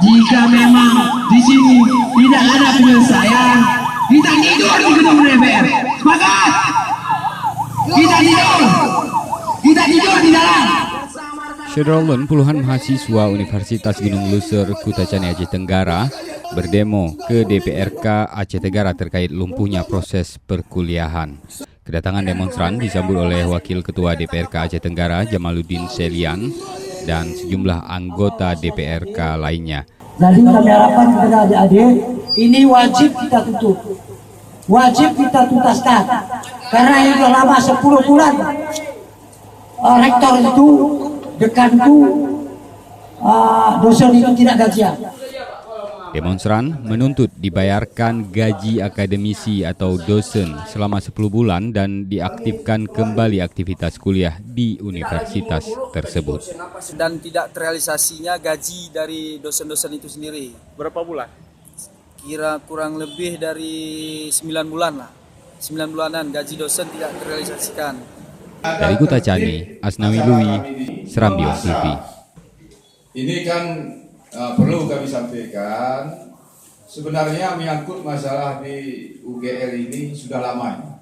Jika memang di sini tidak ada penyelesaian, kita tidur di gedung DPR. Sepakat? Kita tidur di dalam. Syederolun puluhan mahasiswa Universitas Gunung Luser, Kutacani Aceh Tenggara berdemo ke DPRK Aceh Tenggara terkait lumpuhnya proses perkuliahan. Kedatangan demonstran disambut oleh Wakil Ketua DPRK Aceh Tenggara Jamaluddin Selian dan sejumlah anggota DPRK lainnya. Jadi kami harapkan kepada adik-adik, ini wajib kita tutup, wajib kita tuntaskan, karena ini sudah lama 10 bulan rektor itu, dekanku, dosen itu tidak gajian. Demonstran menuntut dibayarkan gaji akademisi atau dosen selama 10 bulan dan diaktifkan kembali aktivitas kuliah di universitas tersebut. Dan tidak terrealisasinya gaji dari dosen-dosen itu sendiri. Berapa bulan? Kira kurang lebih dari 9 bulan lah. 9 bulanan gaji dosen tidak terrealisasikan. Dari Kutacani, Asnawi Lui, Serambion TV. Ini kan perlu kami sampaikan, sebenarnya menyangkut masalah di UGL ini sudah lama.